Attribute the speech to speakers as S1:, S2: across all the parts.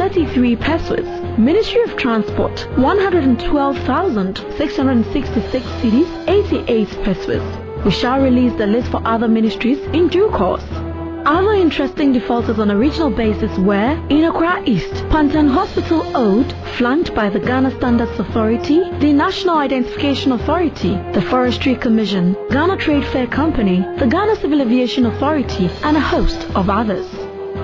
S1: 33 pesos. Ministry of Transport 112,666 cedis, 88 pesos. We shall release the list for other ministries in due course. Other interesting defaulters on a regional basis were in Accra East, Pantan Hospital owed, flanked by the Ghana Standards Authority, the National Identification Authority, the Forestry Commission, Ghana Trade Fair Company, the Ghana Civil Aviation Authority, and a host of others.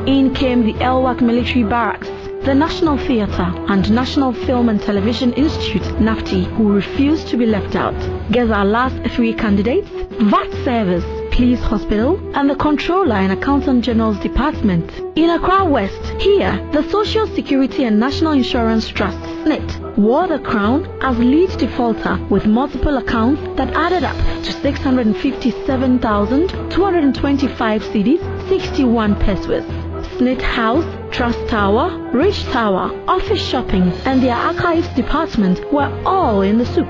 S1: In came the Elwak Military Barracks, the National Theatre, and National Film and Television Institute, NAFTI, who refused to be left out. Guess our last three candidates? VAT Service, Police Hospital, and the Controller and Accountant General's Department. In Accra West, here, the Social Security and National Insurance Trust, SNIT, wore the crown as lead defaulter with multiple accounts that added up to 657,225 cedis, 61 pesos. SNIT House, Trust Tower, Rich Tower, Office Shopping, and their Archives Department were all in the soup.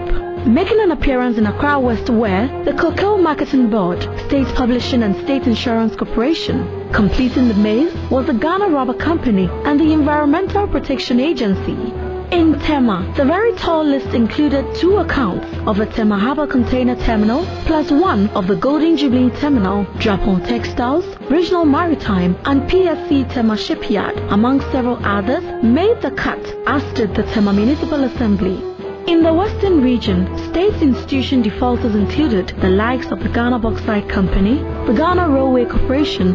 S1: Making an appearance in Accra West were the Cocoa Marketing Board, State Publishing and State Insurance Corporation. Completing the maze was the Ghana Rubber Company and the Environmental Protection Agency. In Tema, the very tall list included 2 accounts of the Tema Harbour Container Terminal plus 1 of the Golden Jubilee Terminal, Japon Textiles, Regional Maritime, and PSC Tema Shipyard, among several others, made the cut, as did the Tema Municipal Assembly. In the Western region, state institution defaulters included the likes of the Ghana Bauxite Company, the Ghana Railway Corporation,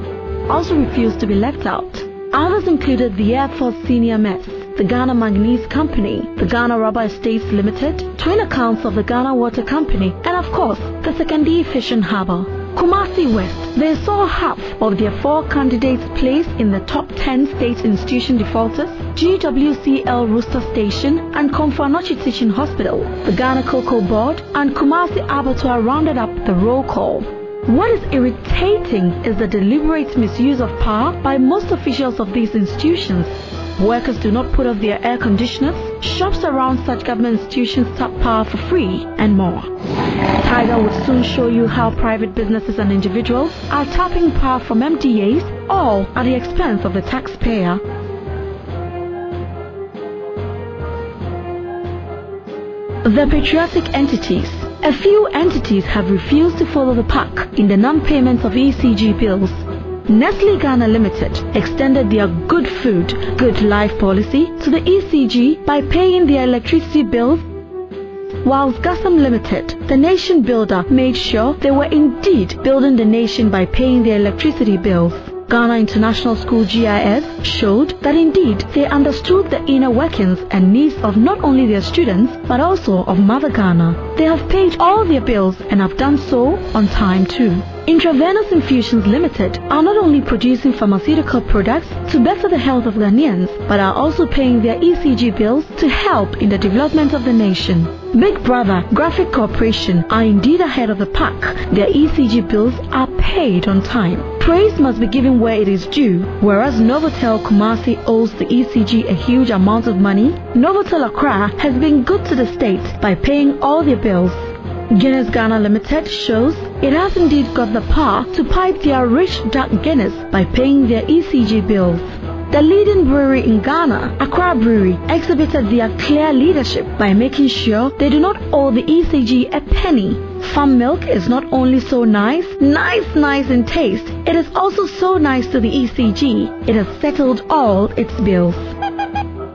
S1: also refused to be left out. Others included the Air Force Senior Mess, the Ghana Manganese Company, the Ghana Rubber Estates Limited, twin accounts of the Ghana Water Company, and of course, the Secondary Fishing Harbour. Kumasi West, they saw half of their 4 candidates placed in the top 10 state institution defaulters, GWCL Rooster Station and Komfanochi Teaching Hospital, the Ghana Cocoa Board, and Kumasi Abattoir rounded up the roll call. What is irritating is the deliberate misuse of power by most officials of these institutions. Workers do not put off their air conditioners, shops around such government institutions tap power for free, and more. Tiger would soon show you how private businesses and individuals are tapping power from MDAs, all at the expense of the taxpayer. The patriotic entities. A few entities have refused to follow the pack in the non-payment of ECG bills. Nestle Ghana Limited extended their good food, good life policy to the ECG by paying their electricity bills, whilst Gassam Limited, the nation builder, made sure they were indeed building the nation by paying their electricity bills. Ghana International School GIS showed that indeed they understood the inner workings and needs of not only their students but also of Mother Ghana. They have paid all their bills and have done so on time too. Intravenous Infusions Limited are not only producing pharmaceutical products to better the health of Ghanaians but are also paying their ECG bills to help in the development of the nation. Big Brother Graphic Corporation are indeed ahead of the pack. Their ECG bills are paid on time. Praise must be given where it is due. Whereas Novotel Kumasi owes the ECG a huge amount of money, Novotel Accra has been good to the state by paying all their bills. Guinness Ghana Limited shows it has indeed got the power to pipe their rich dark Guinness by paying their ECG bills. The leading brewery in Ghana, Accra Brewery, exhibited their clear leadership by making sure they do not owe the ECG a penny. Farm milk is not only so nice in taste, it is also so nice to the ECG. It has settled all its bills.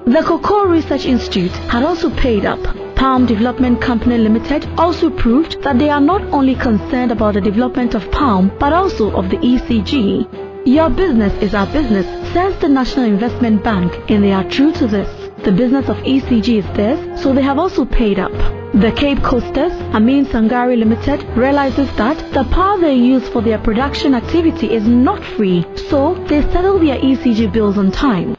S1: The Cocoa Research Institute had also paid up. Palm Development Company Limited also proved that they are not only concerned about the development of palm but also of the ECG. Your business is our business, says the National Investment Bank, and they are true to this. The business of ECG is theirs, so they have also paid up. The Cape Coasters, Amin Sangari Limited, realizes that the power they use for their production activity is not free, so they settle their ECG bills on time.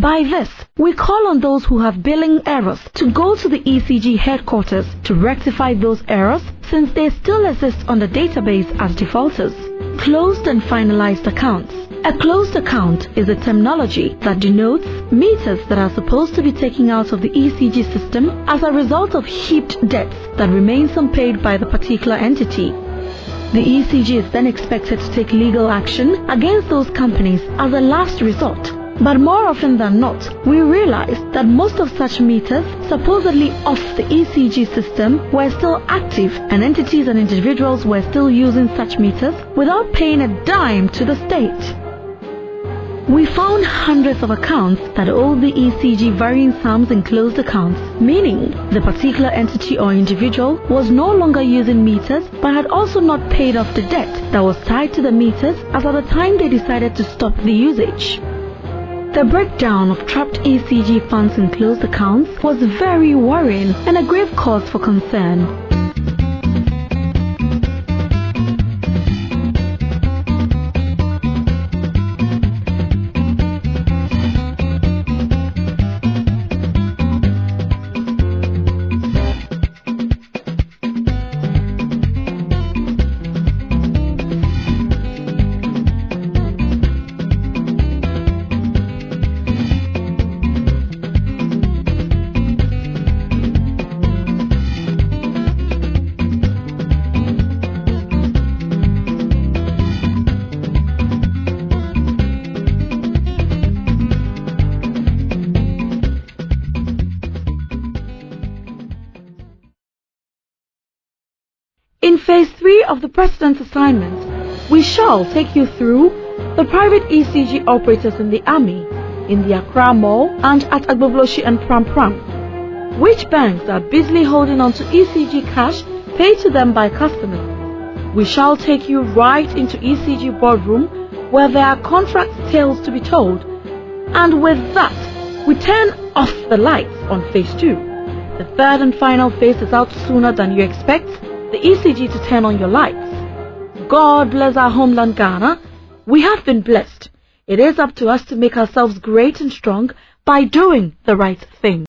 S1: By this, we call on those who have billing errors to go to the ECG headquarters to rectify those errors, since they still exist on the database as defaulters. Closed and finalized accounts. A closed account is a terminology that denotes meters that are supposed to be taken out of the ECG system as a result of heaped debts that remains unpaid by the particular entity. The ECG is then expected to take legal action against those companies as a last resort. But more often than not, we realize that most of such meters supposedly off the ECG system were still active, and entities and individuals were still using such meters without paying a dime to the state. We found hundreds of accounts that owed the ECG varying sums in closed accounts, meaning the particular entity or individual was no longer using meters but had also not paid off the debt that was tied to the meters as at the time they decided to stop the usage. The breakdown of trapped ECG funds in closed accounts was very worrying and a grave cause for concern. In Phase 3 of the President's assignment, we shall take you through the private ECG operators in the Army, in the Accra Mall and at Agbovloshi and Pram Pram, which banks are busily holding on to ECG cash paid to them by customers. We shall take you right into ECG boardroom where there are contract tales to be told, and with that, we turn off the lights on Phase 2. The third and final phase is out sooner than you expect, the ECG to turn on your lights. God bless our homeland Ghana. We have been blessed. It is up to us to make ourselves great and strong by doing the right thing.